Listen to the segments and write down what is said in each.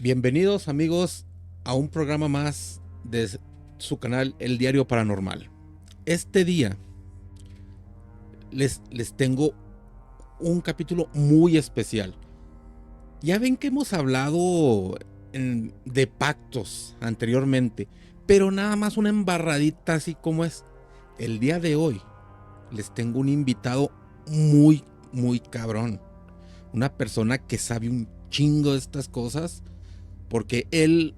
Bienvenidos amigos a un programa más de su canal El Diario Paranormal. Este día les tengo un capítulo muy especial. Ya ven que hemos hablado de pactos anteriormente, pero nada más una embarradita así como es. El día de hoy les tengo un invitado muy cabrón. Una persona que sabe un chingo de estas cosas porque él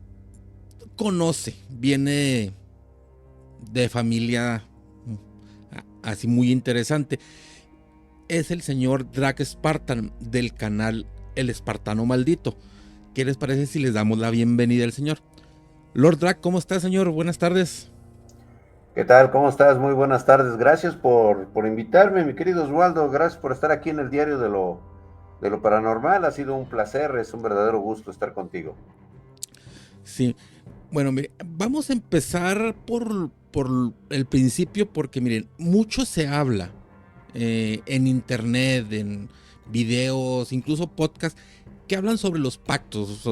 conoce, viene de familia así muy interesante. Es el señor Drag Spartan del canal El Espartano Maldito. ¿Qué les parece si les damos la bienvenida al señor? Lord Drag, ¿cómo está, señor? Buenas tardes. ¿Qué tal? ¿Cómo estás? Muy buenas tardes. Gracias por invitarme, mi querido Oswaldo. Gracias por estar aquí en el diario de lo paranormal. Ha sido un placer, es un verdadero gusto estar contigo. Sí, bueno, mire, vamos a empezar por el principio porque, miren, mucho se habla en internet, en videos, incluso podcasts, que hablan sobre los pactos,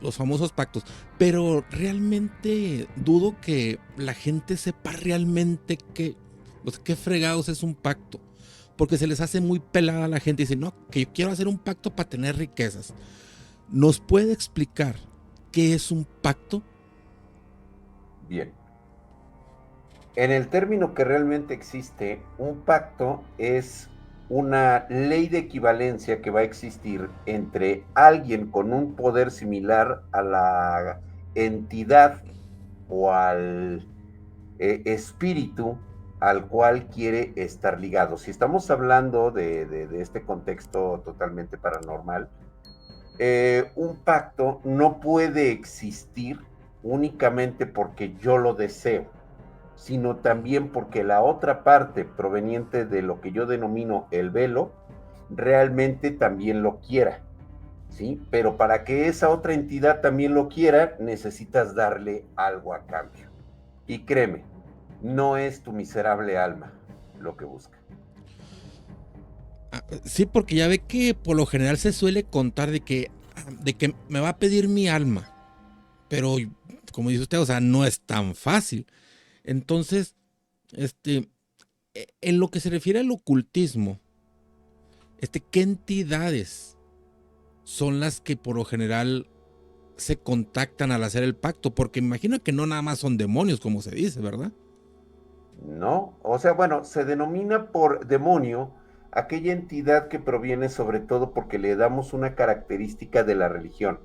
los famosos pactos, pero realmente dudo que la gente sepa realmente qué fregados es un pacto, porque se les hace muy pelada a la gente y dice, no, que yo quiero hacer un pacto para tener riquezas. ¿Nos puede explicar qué es un pacto? Bien. En el término que realmente existe, un pacto es una ley de equivalencia que va a existir entre alguien con un poder similar a la entidad o al espíritu al cual quiere estar ligado. Si estamos hablando de este contexto totalmente paranormal, un pacto no puede existir únicamente porque yo lo deseo, sino también porque la otra parte proveniente de lo que yo denomino el velo realmente también lo quiera. ¿Sí? Pero para que esa otra entidad también lo quiera, necesitas darle algo a cambio. Y créeme, no es tu miserable alma lo que busca. Sí, porque ya ve que por lo general se suele contar de que me va a pedir mi alma, pero como dice usted, o sea, no es tan fácil. Entonces, este, en lo que se refiere al ocultismo, ¿qué entidades son las que por lo general se contactan al hacer el pacto? Porque me imagino que no nada más son demonios, como se dice, ¿verdad? ¿No? O sea, bueno, se denomina por demonio aquella entidad que proviene sobre todo porque le damos una característica de la religión.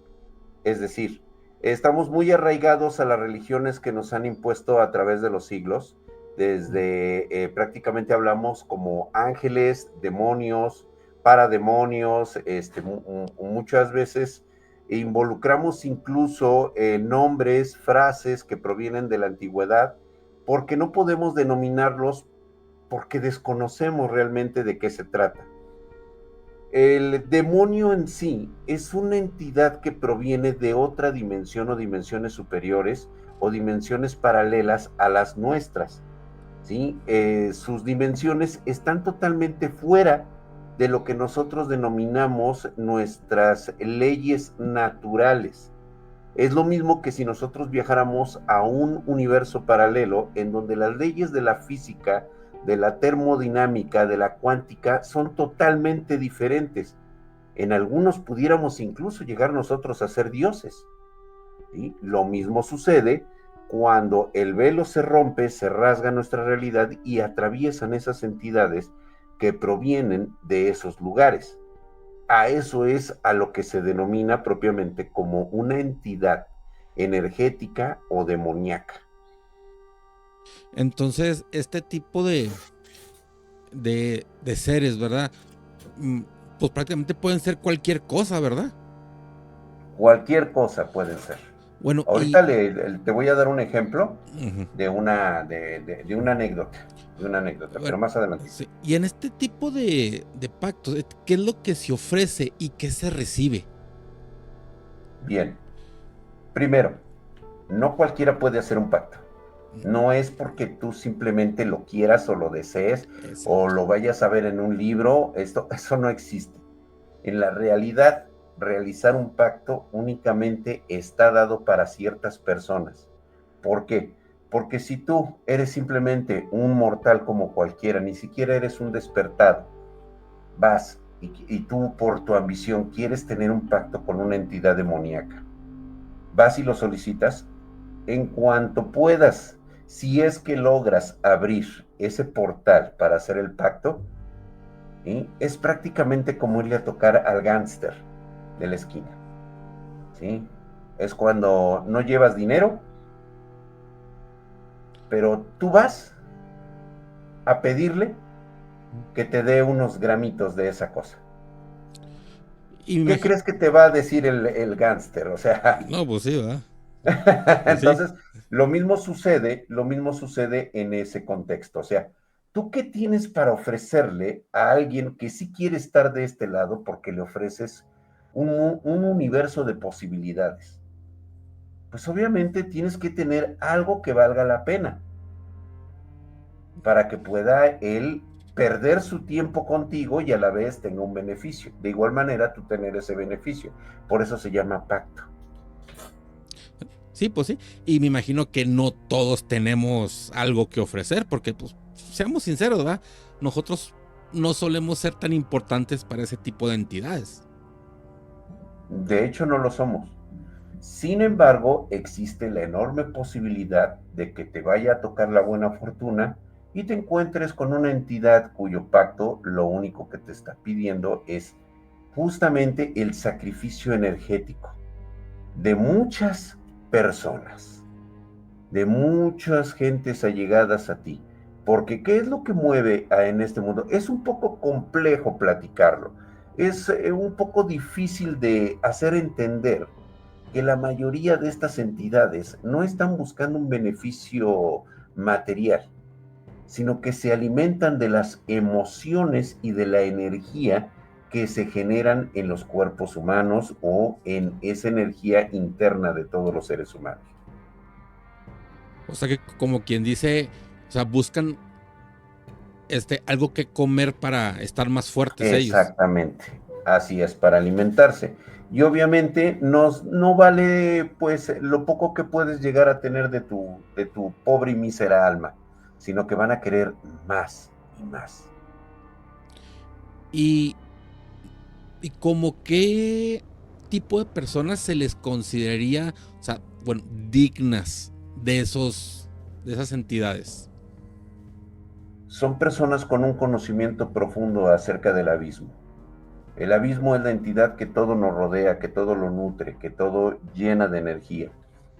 Es decir, estamos muy arraigados a las religiones que nos han impuesto a través de los siglos. Desde prácticamente hablamos como ángeles, demonios, parademonios, muchas veces involucramos incluso nombres, frases que provienen de la antigüedad, porque no podemos denominarlos porque desconocemos realmente de qué se trata. El demonio en sí es una entidad que proviene de otra dimensión o dimensiones superiores o dimensiones paralelas a las nuestras. ¿Sí? Sus dimensiones están totalmente fuera de lo que nosotros denominamos nuestras leyes naturales. Es lo mismo que si nosotros viajáramos a un universo paralelo en donde las leyes de la física, de la termodinámica, de la cuántica son totalmente diferentes. En algunos pudiéramos incluso llegar nosotros a ser dioses. ¿Sí? Lo mismo sucede cuando el velo se rompe, se rasga nuestra realidad y atraviesan esas entidades que provienen de esos lugares. A eso es a lo que se denomina propiamente como una entidad energética o demoníaca. Entonces, este tipo de seres, ¿verdad? Mm, Pues prácticamente pueden ser cualquier cosa, ¿verdad? Cualquier cosa puede ser. Bueno, Ahorita te voy a dar un ejemplo uh-huh. de una anécdota, pero Bueno, más adelantito. sí. Y en este tipo de pactos, ¿qué es lo que se ofrece y qué se recibe? Bien, primero, no cualquiera puede hacer un pacto. No es porque tú simplemente lo quieras o lo desees o Exacto. lo vayas a ver en un libro, eso no existe. En la realidad, realizar un pacto únicamente está dado para ciertas personas. ¿Por qué? Porque si tú eres simplemente un mortal como cualquiera, ni siquiera eres un despertado, vas y tú por tu ambición quieres tener un pacto con una entidad demoníaca, vas y lo solicitas, en cuanto puedas, si es que logras abrir ese portal para hacer el pacto, ¿sí? Es prácticamente como irle a tocar al gángster de la esquina, ¿sí? Es cuando no llevas dinero, pero tú vas a pedirle que te dé unos gramitos de esa cosa. Y me ¿Qué imagino, crees que te va a decir el gángster? O sea, no, pues sí, ¿verdad? Pues sí. entonces, lo mismo sucede en ese contexto. O sea, ¿tú qué tienes para ofrecerle a alguien que sí quiere estar de este lado porque le ofreces un universo de posibilidades? Pues obviamente tienes que tener algo que valga la pena para que pueda él perder su tiempo contigo y a la vez tenga un beneficio. De igual manera, tú tener ese beneficio. Por eso se llama pacto. Sí, pues sí. Y me imagino que no todos tenemos algo que ofrecer, porque, pues, seamos sinceros, ¿verdad? Nosotros no solemos ser tan importantes para ese tipo de entidades. De hecho, no lo somos. Sin embargo, existe la enorme posibilidad de que te vaya a tocar la buena fortuna y te encuentres con una entidad cuyo pacto lo único que te está pidiendo es justamente el sacrificio energético de muchas personas, de muchas gentes allegadas a ti. Porque ¿qué es lo que mueve en este mundo? Es un poco complejo platicarlo. Es un poco difícil de hacer entender que la mayoría de estas entidades no están buscando un beneficio material, sino que se alimentan de las emociones y de la energía que se generan en los cuerpos humanos o en esa energía interna de todos los seres humanos. O sea que, como quien dice, o sea, buscan algo que comer para estar más fuertes ellos. Exactamente, así es, para alimentarse. Y obviamente no vale pues lo poco que puedes llegar a tener de tu pobre y mísera alma, sino que van a querer más y más. Y, y como qué tipo de personas se les consideraría, o sea, bueno, dignas de esas entidades. Son personas con un conocimiento profundo acerca del abismo. El abismo es la entidad que todo nos rodea, que todo lo nutre, que todo llena de energía.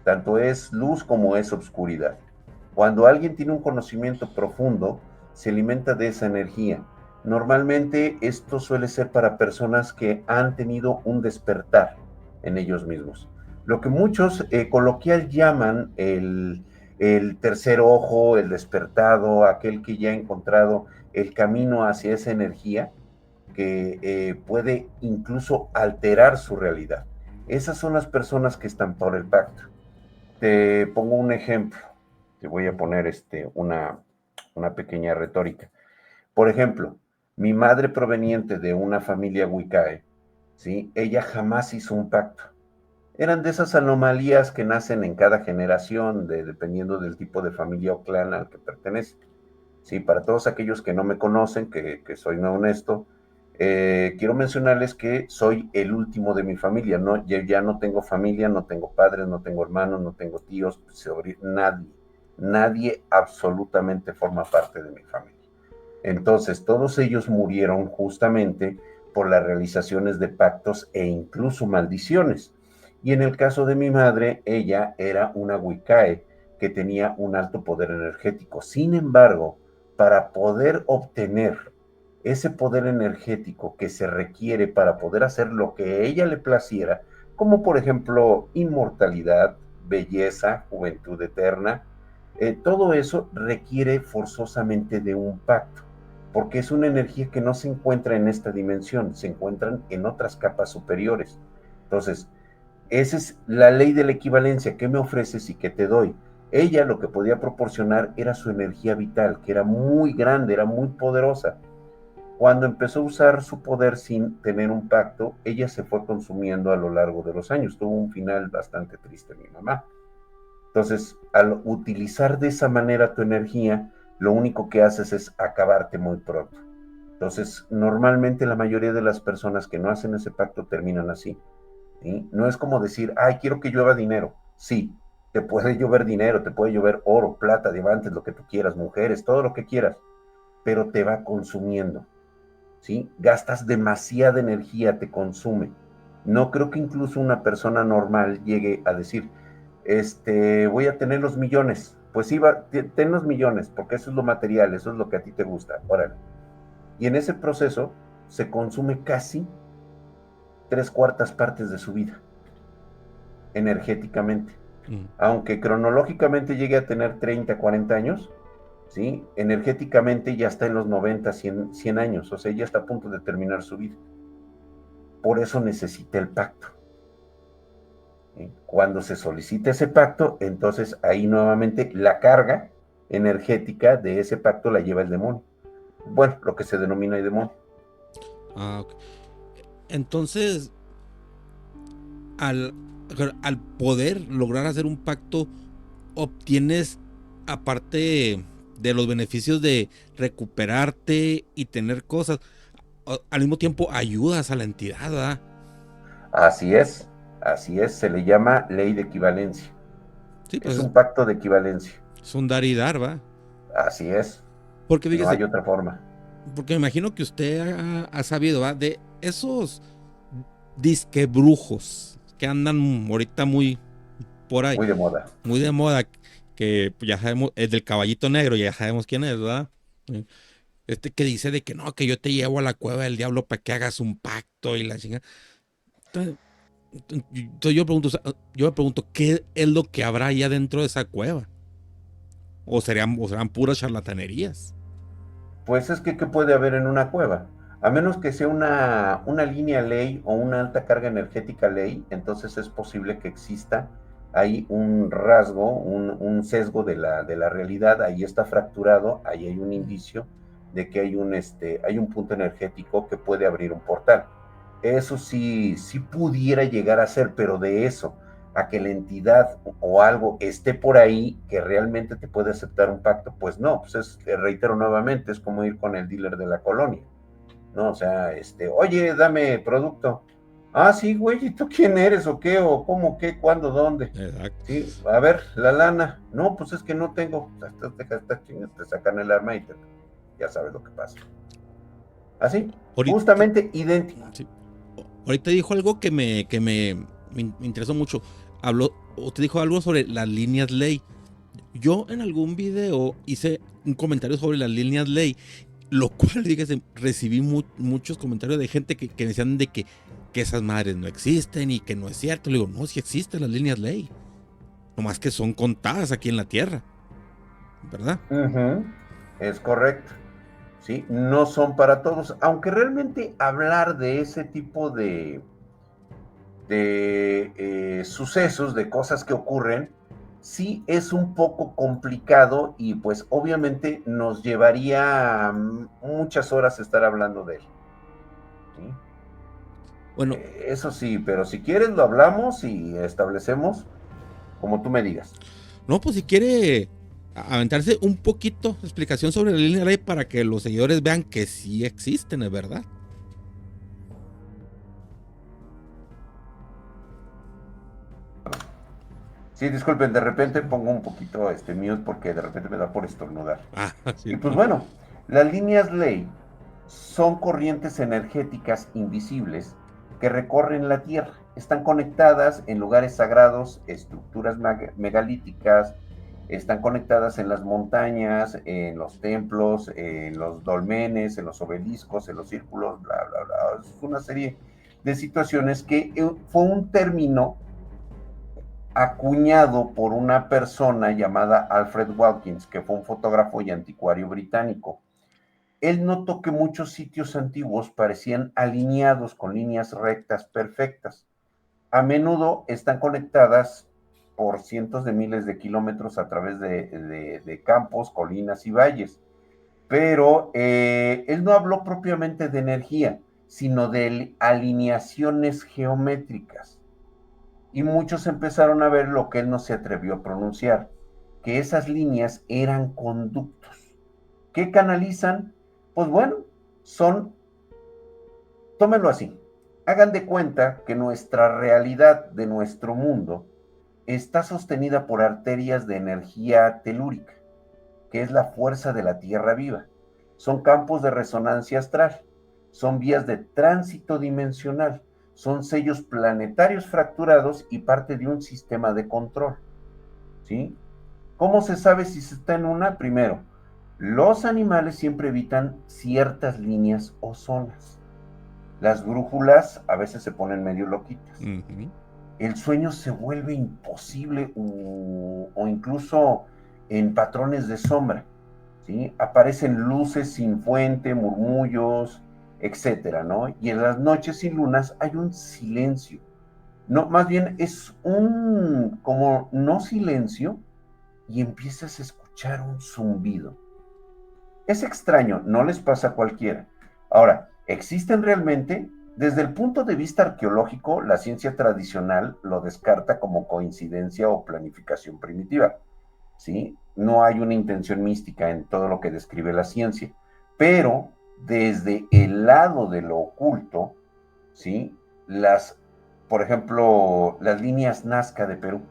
Tanto es luz como es obscuridad. Cuando alguien tiene un conocimiento profundo, se alimenta de esa energía. Normalmente esto suele ser para personas que han tenido un despertar en ellos mismos. Lo que muchos coloquial llaman el tercer ojo, el despertado, aquel que ya ha encontrado el camino hacia esa energía que puede incluso alterar su realidad. Esas son las personas que están por el pacto. Te pongo un ejemplo, te voy a poner una pequeña retórica. Por ejemplo, mi madre proveniente de una familia Wiccae, ¿sí? Ella jamás hizo un pacto. Eran de esas anomalías que nacen en cada generación, dependiendo del tipo de familia o clan al que pertenece. Sí, para todos aquellos que no me conocen, que soy no honesto, quiero mencionarles que soy el último de mi familia, ¿no? Ya no tengo familia, no tengo padres, no tengo hermanos, no tengo tíos, nadie, nadie absolutamente forma parte de mi familia. Entonces, todos ellos murieron justamente por las realizaciones de pactos e incluso maldiciones. Y en el caso de mi madre, ella era una Wiccae que tenía un alto poder energético. Sin embargo, para poder obtener ese poder energético que se requiere para poder hacer lo que a ella le placiera, como por ejemplo inmortalidad, belleza, juventud eterna, todo eso requiere forzosamente de un pacto, porque es una energía que no se encuentra en esta dimensión, se encuentran en otras capas superiores. Entonces, esa es la ley de la equivalencia. ¿Qué me ofreces y qué te doy? Ella lo que podía proporcionar era su energía vital, que era muy grande, era muy poderosa. Cuando empezó a usar su poder sin tener un pacto, ella se fue consumiendo a lo largo de los años. Tuvo un final bastante triste mi mamá. Entonces, al utilizar de esa manera tu energía, lo único que haces es acabarte muy pronto. Entonces, normalmente la mayoría de las personas que no hacen ese pacto terminan así. ¿Sí? No es como decir, ay, quiero que llueva dinero. Sí, te puede llover dinero, te puede llover oro, plata, diamantes, lo que tú quieras, mujeres, todo lo que quieras, pero te va consumiendo. ¿Sí? Gastas demasiada energía, te consume. No creo que incluso una persona normal llegue a decir, voy a tener los millones. Pues sí, ten los millones, porque eso es lo material, eso es lo que a ti te gusta. Órale. Y en ese proceso se consume casi 3/4 partes de su vida, energéticamente. Aunque cronológicamente llegue a tener 30, 40 años, ¿sí? Energéticamente ya está en los 90, 100 años, o sea, ya está a punto de terminar su vida. Por eso necesita el pacto. ¿Sí? Cuando se solicita ese pacto, entonces ahí nuevamente la carga energética de ese pacto la lleva el demonio. Bueno, lo que se denomina el demonio. Okay. Entonces, al, al poder lograr hacer un pacto, obtienes, aparte de los beneficios de recuperarte y tener cosas, al mismo tiempo ayudas a la entidad, ¿verdad? Así es, se le llama ley de equivalencia. Sí, Es pues un pacto de equivalencia. es un dar y dar, ¿va? Así es, Porque no fíjese, hay otra forma. porque me imagino que usted ha sabido, ¿va? De esos disque brujos que andan ahorita muy por ahí, Muy de moda. muy de moda, que ya sabemos, es del caballito negro, ya sabemos quién es, ¿verdad? Que dice de que no, que yo te llevo a la cueva del diablo para que hagas un pacto y la chingada. Entonces yo me pregunto, ¿qué es lo que habrá allá dentro de esa cueva? ¿O serán puras charlatanerías? Pues es que, ¿qué puede haber en una cueva? A menos que sea una línea ley o una alta carga energética ley, entonces es posible que exista ahí un rasgo, un sesgo de la realidad, ahí está fracturado, ahí hay un indicio de que hay un punto energético que puede abrir un portal. Eso sí, sí pudiera llegar a ser, pero de eso, a que la entidad o algo esté por ahí que realmente te puede aceptar un pacto, pues no, pues reitero nuevamente, es como ir con el dealer de la colonia, ¿no? O sea, oye, dame producto. Ah, sí, güey, ¿y tú quién eres o qué? ¿O cómo, qué, cuándo, dónde? Exacto. Sí, a ver, la lana. No, pues es que no tengo. Te sacan el arma y ya sabes lo que pasa. Así, Ahorita, justamente idéntico. sí. Ahorita dijo algo me interesó mucho. Usted dijo algo sobre las líneas ley. Yo en algún video hice un comentario sobre las líneas ley, lo cual, fíjese, recibí muchos comentarios de gente que decían de que esas madres no existen y que no es cierto. Le digo, no, sí existen las líneas ley, nomás que son contadas aquí en la Tierra, ¿verdad? Ujú, es correcto. ¿Sí? No son para todos, aunque realmente hablar de ese tipo de sucesos, de cosas que ocurren, sí es un poco complicado y pues obviamente nos llevaría muchas horas estar hablando de él. ¿Sí? Bueno, Eso sí, pero si quieres lo hablamos y establecemos como tú me digas. no, pues si quiere aventarse un poquito de explicación sobre la línea ley para que los seguidores vean que sí existen, es verdad. Sí, disculpen, de repente pongo un poquito mute porque de repente me da por estornudar. Ah, Y sí. pues bueno, las líneas ley son corrientes energéticas invisibles que recorren la Tierra. Están conectadas en lugares sagrados, estructuras megalíticas, están conectadas en las montañas, en los templos, en los dolmenes, en los obeliscos, en los círculos, bla, bla, bla. Es una serie de situaciones que fue un término acuñado por una persona llamada Alfred Watkins, que fue un fotógrafo y anticuario británico. Él notó que muchos sitios antiguos parecían alineados con líneas rectas perfectas. A menudo están conectadas por cientos de miles de kilómetros a través de campos, colinas y valles. pero él no habló propiamente de energía, sino de alineaciones geométricas. Y muchos empezaron a ver lo que él no se atrevió a pronunciar, que esas líneas eran conductos. ¿Qué canalizan? Pues bueno, son, tómenlo así, hagan de cuenta que nuestra realidad de nuestro mundo está sostenida por arterias de energía telúrica, que es la fuerza de la Tierra viva. Son campos de resonancia astral, son vías de tránsito dimensional, son sellos planetarios fracturados y parte de un sistema de control. ¿Sí? ¿Cómo se sabe si se está en una? Primero, los animales siempre evitan ciertas líneas o zonas. Las brújulas a veces se ponen medio loquitas. El sueño se vuelve imposible o incluso en patrones de sombra. ¿Sí? Aparecen luces sin fuente, murmullos, etcétera, ¿no? Y en las noches sin lunas hay un silencio. No, más bien es un como no silencio y empiezas a escuchar un zumbido. Es extraño, no les pasa a cualquiera. Ahora, ¿existen realmente? Desde el punto de vista arqueológico, la ciencia tradicional lo descarta como coincidencia o planificación primitiva. ¿Sí? No hay una intención mística en todo lo que describe la ciencia, pero desde el lado de lo oculto, ¿sí? Por ejemplo, las líneas Nazca de Perú,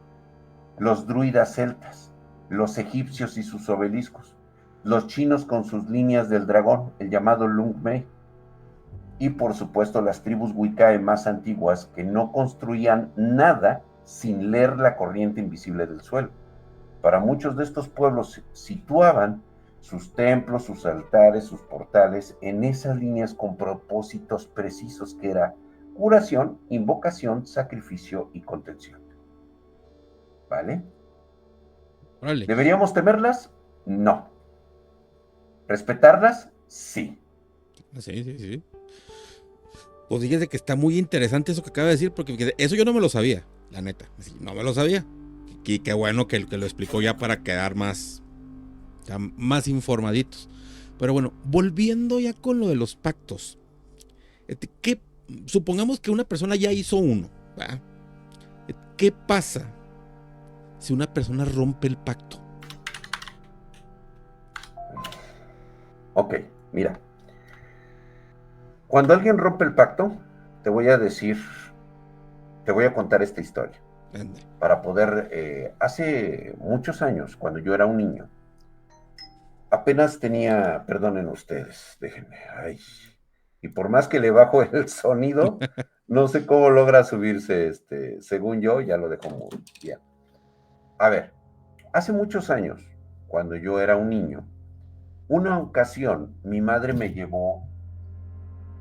los druidas celtas, los egipcios y sus obeliscos, los chinos con sus líneas del dragón, el llamado Lung Mei, y por supuesto las tribus Wiccae más antiguas que no construían nada sin leer la corriente invisible del suelo. Para muchos de estos pueblos situaban sus templos, sus altares, sus portales en esas líneas con propósitos precisos que era curación, invocación, sacrificio y contención. ¿Vale? Órale. ¿Deberíamos temerlas? No. ¿Respetarlas? Sí. Sí. Pues fíjese que está muy interesante eso que acaba de decir, porque eso yo no me lo sabía, la neta. No me lo sabía. Y qué bueno que lo explicó ya para quedar más informaditos. Pero bueno, volviendo ya con lo de los pactos. Supongamos que una persona ya hizo uno, ¿verdad? ¿Qué pasa si una persona rompe el pacto? Ok, mira. Cuando alguien rompe el pacto, te voy a contar esta historia. Para poder, hace muchos años, cuando yo era un niño, apenas tenía, perdonen ustedes, déjenme, ay, y por más que le bajo el sonido, no sé cómo logra subirse, según yo, ya lo dejo muy bien. A ver, hace muchos años, cuando yo era un niño, una ocasión mi madre me llevó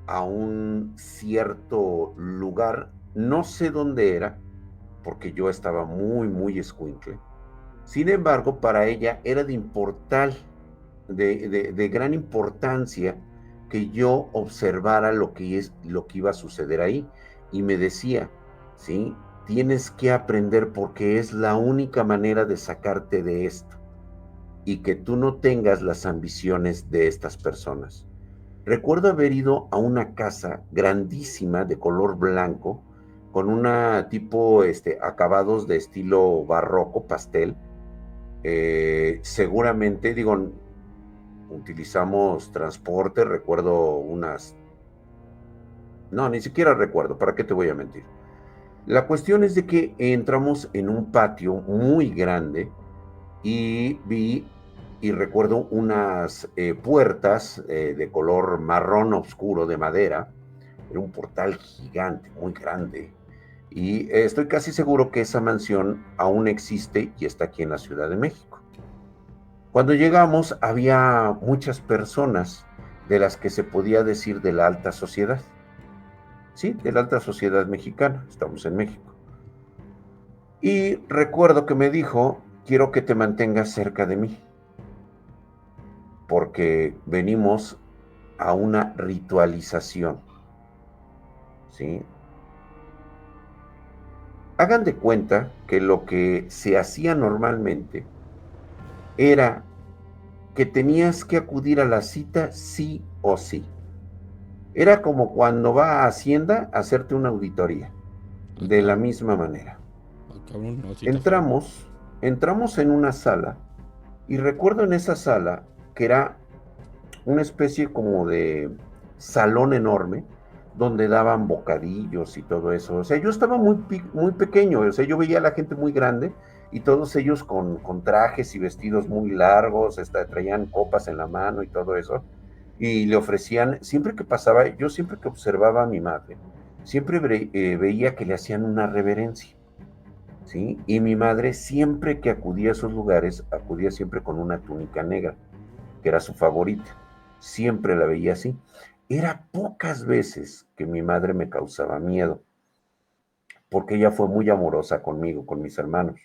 a un cierto lugar, no sé dónde era, porque yo estaba muy escuincle. Sin embargo, para ella era de gran importancia que yo observara lo que iba a suceder ahí. Y me decía, ¿sí? Tienes que aprender porque es la única manera de sacarte de esto y que tú no tengas las ambiciones de estas personas. Recuerdo haber ido a una casa grandísima de color blanco con una tipo acabados de estilo barroco, pastel. Seguramente, digo, utilizamos transporte, recuerdo no, ni siquiera recuerdo, ¿para qué te voy a mentir? La cuestión es de que entramos en un patio muy grande y vi y recuerdo unas puertas de color marrón oscuro de madera. Era un portal gigante, muy grande. Y estoy casi seguro que esa mansión aún existe y está aquí en la Ciudad de México. Cuando llegamos había muchas personas de las que se podía decir de la alta sociedad. Sí, de la alta sociedad mexicana, estamos en México. Y recuerdo que me dijo, quiero que te mantengas cerca de mí, porque venimos a una ritualización. ¿Sí? Hagan de cuenta que lo que se hacía normalmente era que tenías que acudir a la cita sí o sí. Era como cuando va a Hacienda a hacerte una auditoría, Ah, de la cabrón. misma manera. Ah, cabrón, no, sí está feo. Entramos en una sala y recuerdo en esa sala que era una especie como de salón enorme donde daban bocadillos y todo eso. O sea, yo estaba muy pequeño, o sea, yo veía a la gente muy grande y todos ellos con trajes y vestidos muy largos, traían copas en la mano y todo eso. Y le ofrecían, siempre que pasaba, yo siempre que observaba a mi madre, siempre veía que le hacían una reverencia. ¿Sí? Y mi madre siempre que acudía a esos lugares, acudía siempre con una túnica negra, que era su favorita. Siempre la veía así. Era pocas veces que mi madre me causaba miedo, porque ella fue muy amorosa conmigo, con mis hermanos.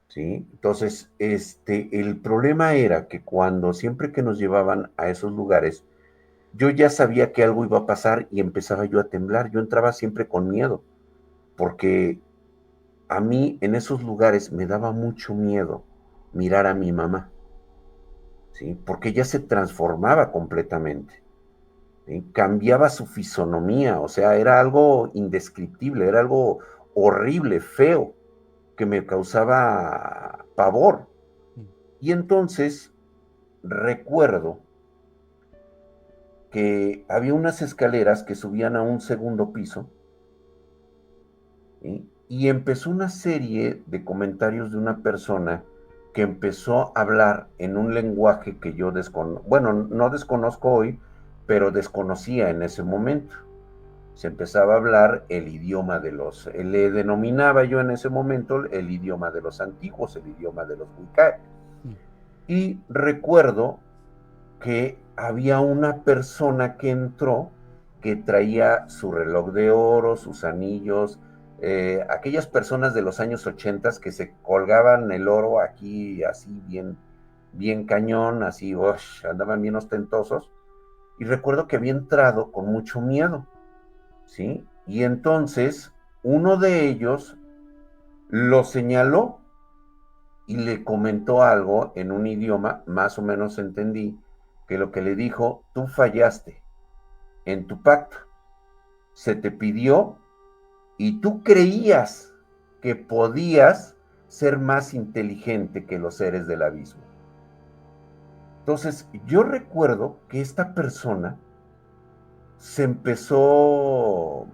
¿Sí? Entonces, el problema era que cuando siempre que nos llevaban a esos lugares, yo ya sabía que algo iba a pasar y empezaba yo a temblar. Yo entraba siempre con miedo, porque a mí en esos lugares me daba mucho miedo mirar a mi mamá, ¿sí? Porque ella se transformaba completamente, ¿sí? Cambiaba su fisonomía, o sea, era algo indescriptible, era algo horrible, feo, que me causaba pavor. Mm. Y entonces recuerdo que había unas escaleras que subían a un segundo piso, ¿sí? Y empezó una serie de comentarios de una persona que empezó a hablar en un lenguaje que yo bueno, no desconozco hoy, pero desconocía en ese momento. Se empezaba a hablar el idioma le denominaba yo en ese momento el idioma de los antiguos, el idioma de los Wiccae. Mm. Y recuerdo que había una persona que entró que traía su reloj de oro, sus anillos, aquellas personas de los años 80 que se colgaban el oro aquí así bien cañón, así, andaban bien ostentosos. Y recuerdo que había entrado con mucho miedo, ¿sí? Y entonces uno de ellos lo señaló y le comentó algo en un idioma, más o menos entendí, que lo que le dijo, tú fallaste en tu pacto, se te pidió y tú creías que podías ser más inteligente que los seres del abismo. Entonces, yo recuerdo que esta persona se empezó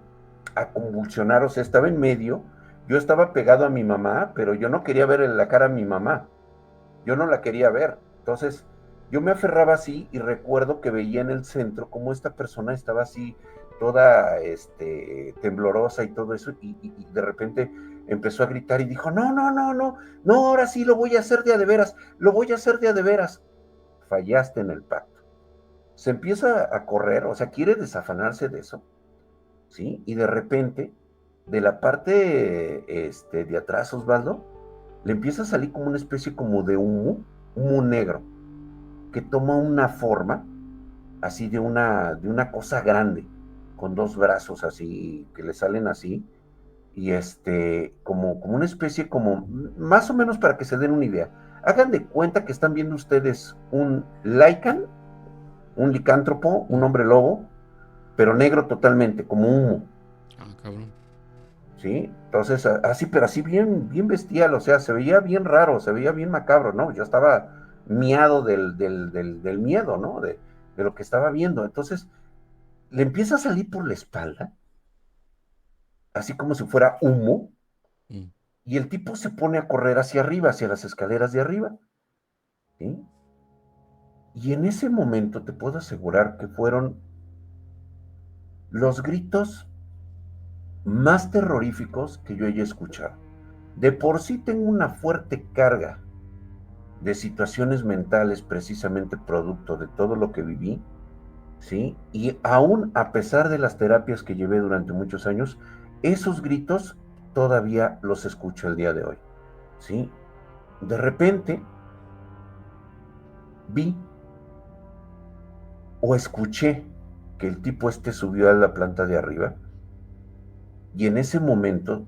a convulsionar, o sea, estaba en medio, yo estaba pegado a mi mamá, pero yo no quería ver en la cara a mi mamá, yo no la quería ver. Entonces, yo me aferraba así y recuerdo que veía en el centro cómo esta persona estaba así, toda temblorosa y todo eso, y de repente empezó a gritar y dijo, no, no, no, no, no, ahora sí lo voy a hacer de a de veras, lo voy a hacer de a de veras. Fallaste en el pacto. Se empieza a correr, o sea, quiere desafanarse de eso, ¿sí? Y de repente, de la parte de atrás, Osvaldo, le empieza a salir como una especie como de humo negro, que toma una forma así de una cosa grande, con dos brazos así, que le salen así, y como una especie como, más o menos para que se den una idea. Hagan de cuenta que están viendo ustedes un Lycan, un licántropo, un Mm. hombre lobo, pero negro totalmente, como humo. Ah, cabrón. ¿Sí? Entonces, así, pero así bien bestial, o sea, se veía bien raro, se veía bien macabro, ¿no? Yo estaba miado del miedo, ¿no? De lo que estaba viendo. Entonces, le empieza a salir por la espalda, así como si fuera humo, Mm. y el tipo se pone a correr hacia arriba, hacia las escaleras de arriba, ¿sí? Y en ese momento te puedo asegurar que fueron los gritos más terroríficos que yo haya escuchado. De por sí tengo una fuerte carga de situaciones mentales precisamente producto de todo lo que viví, ¿sí? Y aún a pesar de las terapias que llevé durante muchos años, esos gritos todavía los escucho el día de hoy, ¿sí? De repente vi o escuché que el tipo subió a la planta de arriba y en ese momento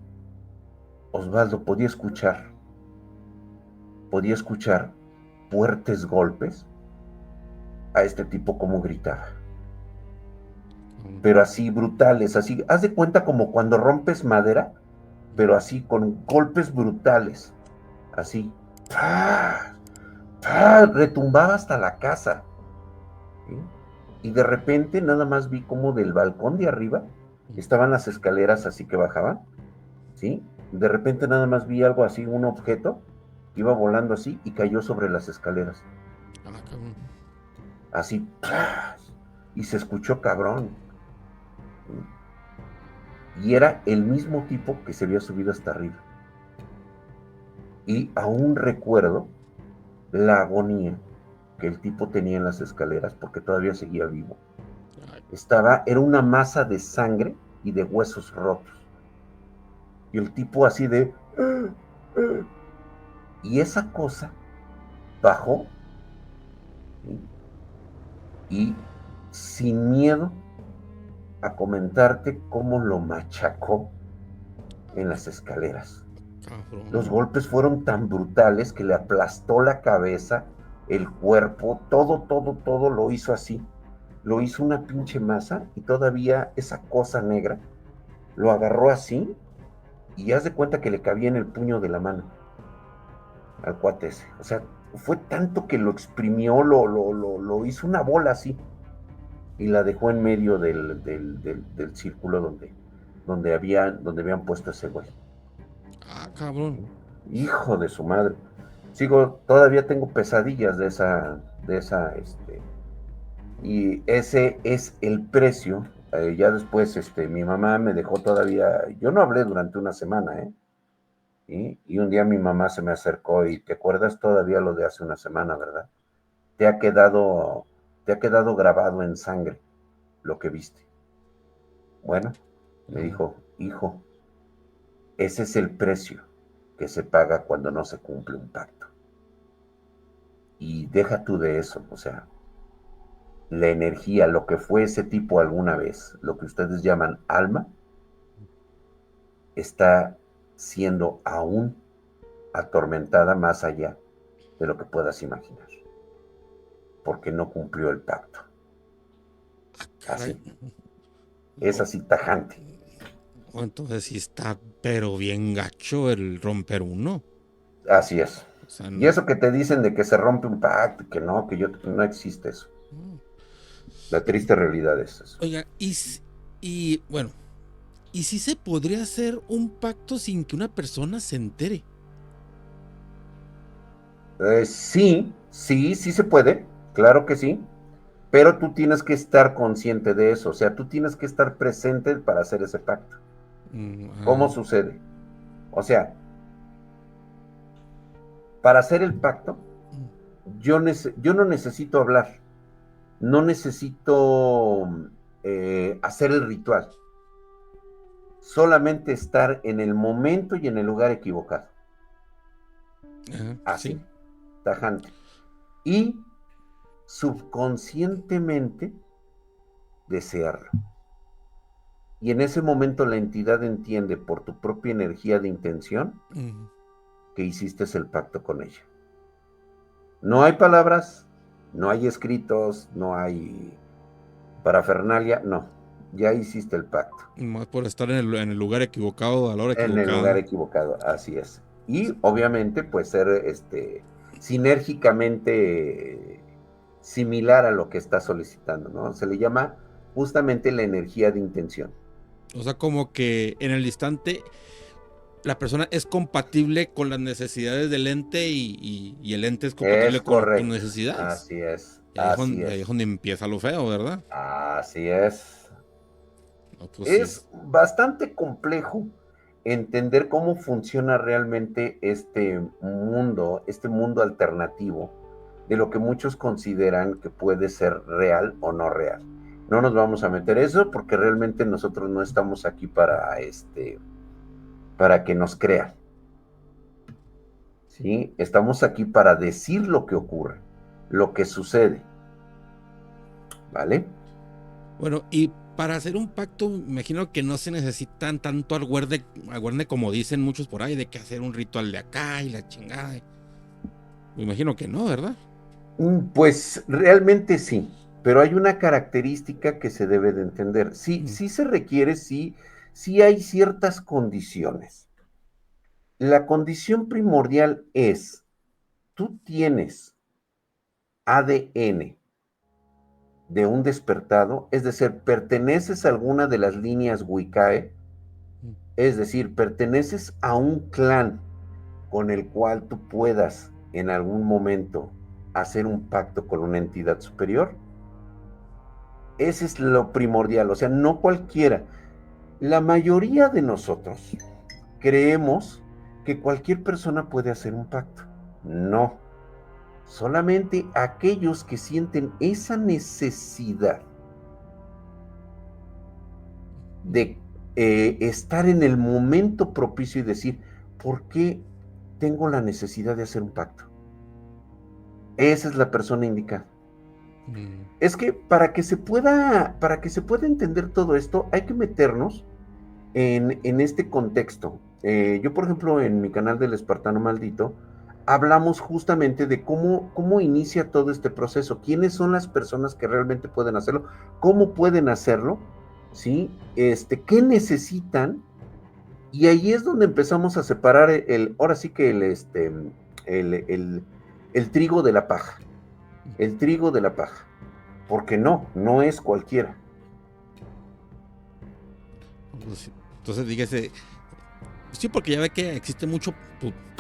Osvaldo podía escuchar fuertes golpes a este tipo cómo gritaba. Pero así brutales, así, haz de cuenta como cuando rompes madera, pero así con golpes brutales, así, ¡pah! ¡Pah! Retumbaba hasta la casa, ¿sí? Y de repente nada más vi como del balcón de arriba estaban las escaleras así que bajaban, ¿sí? De repente nada más vi algo así, un objeto que iba volando así y cayó sobre las escaleras, Ah, cabrón. así, ¡pah! Y se escuchó cabrón, ¿sí? Y era el mismo tipo que se había subido hasta arriba. Y aún recuerdo la agonía que el tipo tenía en las escaleras porque todavía seguía vivo. Ay, Era una masa de sangre y de huesos rotos. Y el tipo así de... Y esa cosa bajó, ¿sí? Y sin miedo a comentarte cómo lo machacó en las escaleras. Los cabrón. golpes fueron tan brutales que le aplastó la cabeza, el cuerpo, todo lo hizo así. Lo hizo una pinche masa y todavía esa cosa negra lo agarró así y haz de cuenta que le cabía en el puño de la mano al cuate ese. O sea, fue tanto que lo exprimió, lo hizo una bola así y la dejó en medio del círculo donde habían puesto ese güey. Ah, cabrón. Hijo de su madre. Todavía tengo pesadillas y ese es el precio. Ya después, mi mamá me dejó todavía, yo no hablé durante una semana, ¿eh? Y un día mi mamá se me acercó y te acuerdas todavía lo de hace una semana, ¿verdad? Te ha quedado, te ha quedado grabado en sangre lo que viste. Bueno, me Ajá. dijo, hijo, ese es el precio que se paga cuando no se cumple un pacto. Y deja tú de eso, o sea, la energía, lo que fue ese tipo alguna vez, lo que ustedes llaman alma, está siendo aún atormentada más allá de lo que puedas imaginar, porque no cumplió el pacto. Caray. Así, es No, así tajante. no, entonces sí está, pero bien gacho el romper uno. Así es. O sea, Y eso que te dicen de que se rompe un pacto, no existe eso. no. La triste realidad es eso. Oiga, y bueno, ¿y si se podría hacer un pacto sin que una persona se entere? Sí se puede, claro que sí, pero tú tienes que estar consciente de eso, o sea, tú tienes que estar presente para hacer ese pacto. ¿Cómo Ah, sucede? O sea, para hacer el pacto, yo no necesito hablar, no necesito hacer el ritual, solamente estar en el momento y en el lugar equivocado, sí. así, tajante. Y subconscientemente desearlo. Y en ese momento la entidad entiende por tu propia energía de intención que hiciste el pacto con ella. No hay palabras, no hay escritos, no hay parafernalia, no. Ya hiciste el pacto. Más por estar en el lugar equivocado a la hora En el lugar equivocada. equivocado, así es. Y obviamente, pues ser sinérgicamente similar a lo que está solicitando, ¿no? Se le llama justamente la energía de intención. O sea, como que en el instante la persona es compatible con las necesidades del ente y el ente es Es compatible con tus correcto. necesidades. Así es. Y Así ahí es es. donde empieza lo feo, ¿verdad? Así es. No, pues sí. Es bastante complejo entender cómo funciona realmente este mundo alternativo, de lo que muchos consideran que puede ser real o no real. No nos vamos a meter eso porque realmente nosotros no estamos aquí para que nos crean, ¿sí? Estamos aquí para decir lo que ocurre, lo que sucede, ¿vale? Bueno, y para hacer un pacto, me imagino que no se necesitan tanto aguarde como dicen muchos por ahí, de que hacer un ritual de acá y la chingada. Me imagino que no, ¿verdad? Pues realmente sí, pero hay una característica que se debe de entender. Sí, Mm, sí se requiere, sí, sí hay ciertas condiciones. La condición primordial es, tú tienes ADN de un despertado, es decir, perteneces a alguna de las líneas Wiccae, mm, es decir, perteneces a un clan con el cual tú puedas en algún momento hacer un pacto con una entidad superior. Ese es lo primordial, o sea, no cualquiera. La mayoría de nosotros creemos que cualquier persona puede hacer un pacto. No, solamente aquellos que sienten esa necesidad de estar en el momento propicio y decir, ¿por qué tengo la necesidad de hacer un pacto? Esa es la persona indicada. mm, Es que para que se pueda entender todo esto, hay que meternos en este contexto. Yo, por ejemplo, en mi canal del Espartano Maldito, hablamos justamente de cómo inicia todo este proceso, quiénes son las personas que realmente pueden hacerlo, cómo pueden hacerlo, ¿sí? ¿Qué necesitan? Y ahí es donde empezamos a separar ahora sí que el, el, el trigo de la paja, mm. el trigo de la paja, porque no es cualquiera. Pues sí. Entonces, dígase, sí, porque ya ve que existe mucho,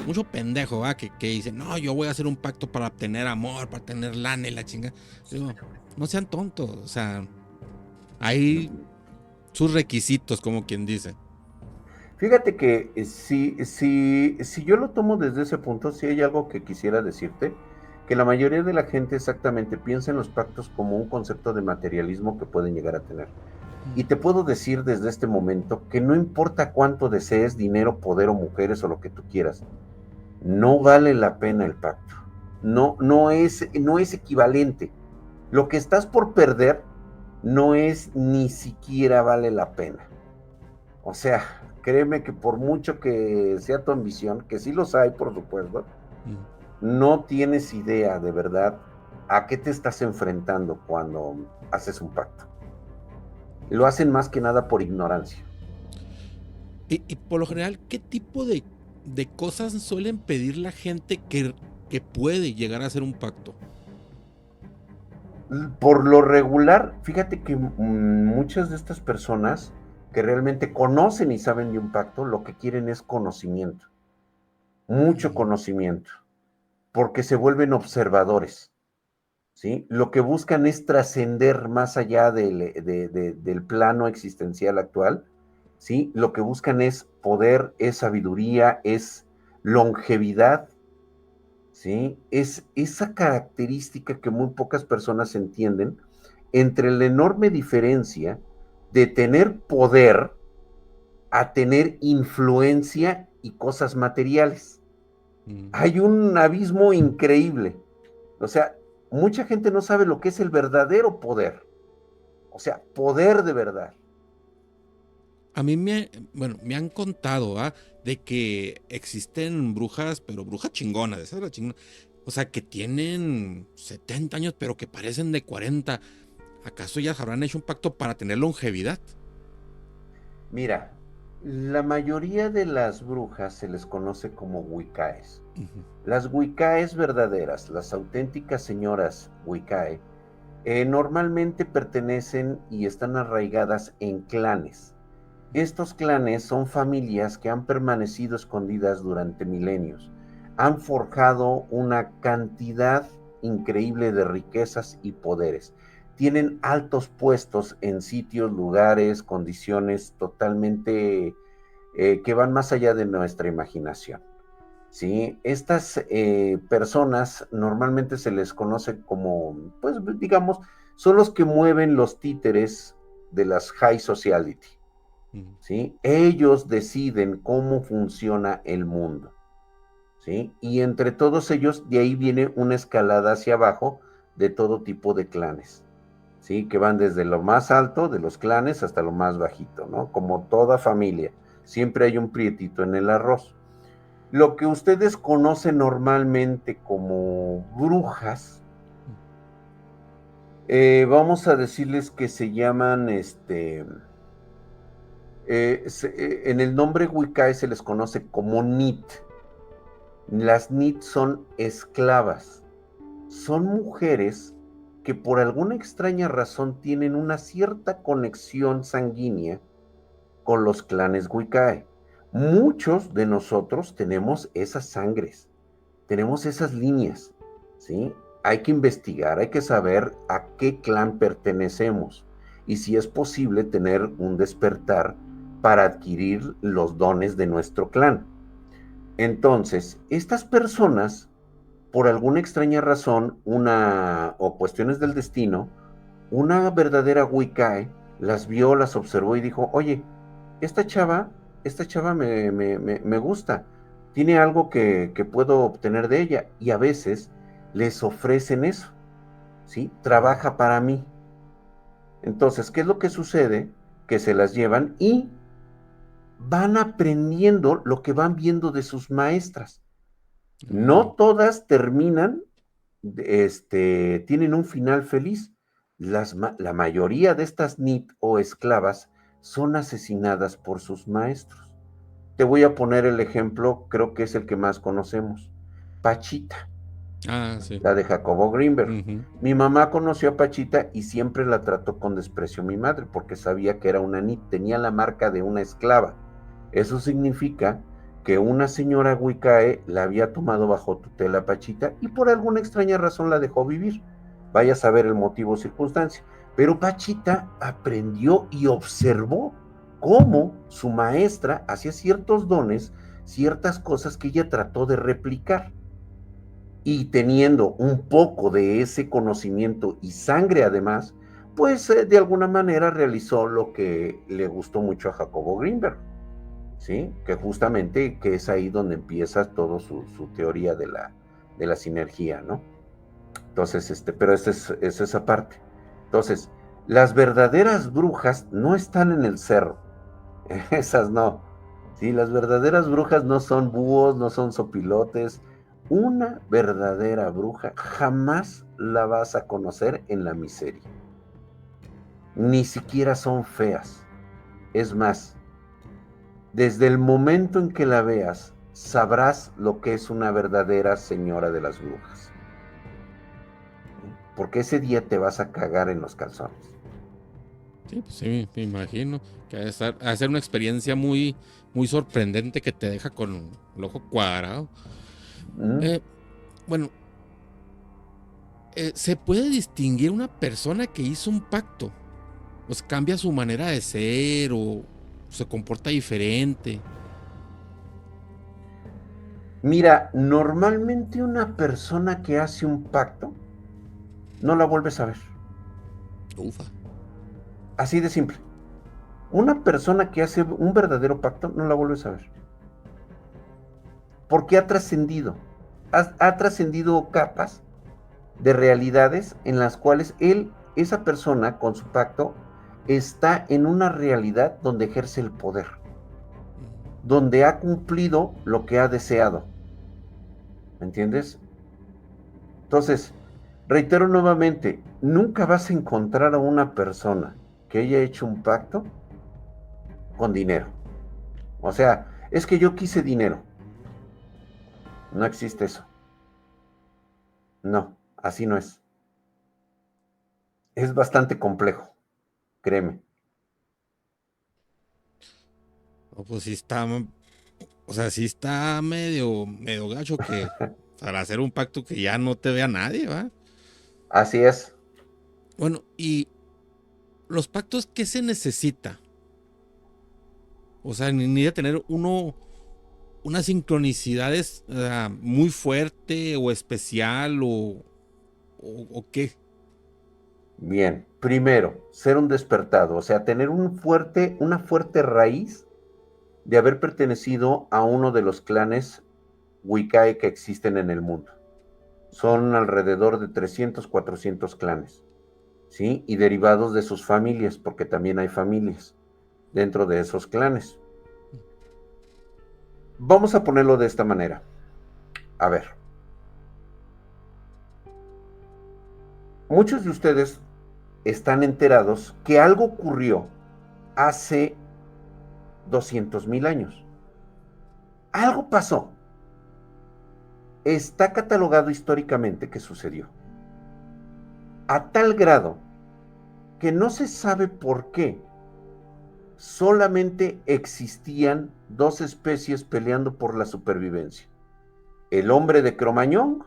mucho pendejo, ¿va? Que dice, no, yo voy a hacer un pacto para obtener amor, para tener lana y la chinga. Digo, no sean tontos, o sea, hay sus requisitos, como quien dice. Fíjate que si yo lo tomo desde ese punto, sí hay algo que quisiera decirte, que la mayoría de la gente exactamente piensa en los pactos como un concepto de materialismo que pueden llegar a tener. Y Mm, te puedo decir desde este momento que no importa cuánto desees dinero, poder o mujeres o lo que tú quieras, no vale la pena el pacto. No es equivalente. Lo que estás por perder no es ni siquiera vale la pena. O sea, créeme que por mucho que sea tu ambición, que sí los hay, por supuesto, mm. no tienes idea de verdad a qué te estás enfrentando cuando haces un pacto. Lo hacen más que nada por ignorancia. Y por lo general, ¿qué tipo de cosas suelen pedir la gente que puede llegar a hacer un pacto? Por lo regular, fíjate que muchas de estas personas que realmente conocen y saben de un pacto, lo que quieren es conocimiento, mucho Mm, conocimiento, porque se vuelven observadores. ¿Sí? Lo que buscan es trascender más allá del plano existencial actual, ¿sí? Lo que buscan es poder, es sabiduría, es longevidad, ¿sí? Es esa característica que muy pocas personas entienden entre la enorme diferencia de tener poder a tener influencia y cosas materiales. mm. Hay un abismo increíble. O sea, mucha gente no sabe lo que es el verdadero poder. O sea, poder de verdad. A mí bueno, me han contado, ¿ah? De que existen brujas, pero brujas chingonas, esas son las chingonas. O sea, que tienen 70 años, pero que parecen de 40. ¿Acaso ya habrán hecho un pacto para tener longevidad? Mira, la mayoría de las brujas se les conoce como Wiccaes. Ujú, Las Wiccaes verdaderas, las auténticas señoras Wiccae, normalmente pertenecen y están arraigadas en clanes. Estos clanes son familias que han permanecido escondidas durante milenios. Han forjado una cantidad increíble de riquezas y poderes. Tienen altos puestos en sitios, lugares, condiciones totalmente que van más allá de nuestra imaginación. ¿Sí? Estas personas normalmente se les conoce como, pues digamos, son los que mueven los títeres de las high sociality. ujú. ¿Sí? Ellos deciden cómo funciona el mundo, ¿sí? Y entre todos ellos, de ahí viene una escalada hacia abajo de todo tipo de clanes, ¿sí? Que van desde lo más alto de los clanes hasta lo más bajito, ¿no? Como toda familia, siempre hay un prietito en el arroz. Lo que ustedes conocen normalmente como brujas, Vamos a decirles que se llaman, en el nombre Wiccae se les conoce como NIT. Las NIT son esclavas. Son mujeres que por alguna extraña razón tienen una cierta conexión sanguínea con los clanes Wiccae. Muchos de nosotros tenemos esas sangres, tenemos esas líneas, ¿sí? Hay que investigar, hay que saber a qué clan pertenecemos y si es posible tener un despertar para adquirir los dones de nuestro clan. Entonces, estas personas, por alguna extraña razón, o cuestiones del destino, una verdadera Wiccae las vio, las observó y dijo, oye, esta chava, esta chava me gusta, tiene algo que puedo obtener de ella, y a veces les ofrecen eso, ¿sí? Trabaja para mí. Entonces, ¿qué es lo que sucede? Que se las llevan y van aprendiendo lo que van viendo de sus maestras. No todas terminan, tienen un final feliz. La mayoría de estas NIT o esclavas son asesinadas por sus maestros. Te voy a poner el ejemplo, creo que es el que más conocemos. Pachita, Sí. la de Jacobo Greenberg. Ujú. Mi mamá conoció a Pachita y siempre la trató con desprecio mi madre porque sabía que era una NIT, tenía la marca de una esclava. Eso significa que una señora Wiccae la había tomado bajo tutela a Pachita y por alguna extraña razón la dejó vivir. Vaya a saber el motivo o circunstancia. Pero Pachita aprendió y observó cómo su maestra hacía ciertos dones, ciertas cosas que ella trató de replicar. Y teniendo un poco de ese conocimiento y sangre además, pues de alguna manera realizó lo que le gustó mucho a Jacobo Greenberg, ¿sí? Que justamente que es ahí donde empieza todo su teoría de la sinergia, ¿no? Entonces, pero es esa parte. Entonces, las verdaderas brujas no están en el cerro, esas no. Sí, las verdaderas brujas no son búhos, no son sopilotes. Una verdadera bruja jamás la vas a conocer en la miseria. Ni siquiera son feas. Es más, desde el momento en que la veas, sabrás lo que es una verdadera señora de las brujas. Porque ese día te vas a cagar en los calzones. Sí, pues sí, me imagino que ha de ser una experiencia muy, muy sorprendente que te deja con el ojo cuadrado. ¿Mm? Bueno, ¿se puede distinguir una persona que hizo un pacto? Pues cambia su manera de ser o se comporta diferente. Mira, normalmente una persona que hace un pacto no la vuelves a ver. Ufa. Así de simple. Una persona que hace un verdadero pacto no la vuelves a ver. Porque ha trascendido. Ha trascendido capas de realidades en las cuales esa persona, con su pacto, está en una realidad donde ejerce el poder, donde ha cumplido lo que ha deseado. ¿Me entiendes? Entonces, reitero nuevamente, nunca vas a encontrar a una persona que haya hecho un pacto con dinero. O sea, es que yo quise dinero. No existe eso. No, así no es. Es bastante complejo, créeme. No, pues sí está, o sea, sí está medio gacho que para hacer un pacto que ya no te vea nadie, ¿va? Así es. Bueno, y los pactos, ¿qué se necesita? O sea, ni de tener unas sincronicidades muy fuerte o especial o qué. Bien, primero, ser un despertado, o sea, tener una fuerte raíz de haber pertenecido a uno de los clanes Wiccae que existen en el mundo. Son alrededor de 300, 400 clanes, ¿sí? Y derivados de sus familias, porque también hay familias dentro de esos clanes. Vamos a ponerlo de esta manera. A ver, muchos de ustedes están enterados que algo ocurrió hace 200,000 años. Algo pasó. Está catalogado históricamente que sucedió. A tal grado que no se sabe por qué solamente existían dos especies peleando por la supervivencia: el hombre de Cro-Magnon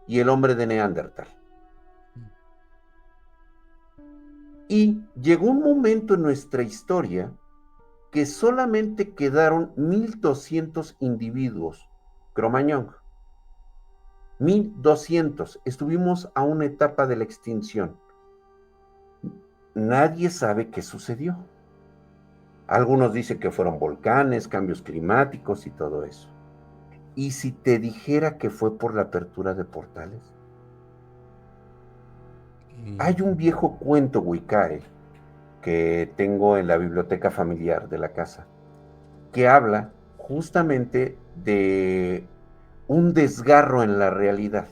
y el hombre de Neandertal. Y llegó un momento en nuestra historia que solamente quedaron 1,200 individuos Cro-Magnon. 1,200. Estuvimos a una etapa de la extinción. Nadie sabe qué sucedió. Algunos dicen que fueron volcanes, cambios climáticos y todo eso. ¿Y si te dijera que fue por la apertura de portales? Hay un viejo cuento Wiccae que tengo en la biblioteca familiar de la casa, que habla justamente de un desgarro en la realidad,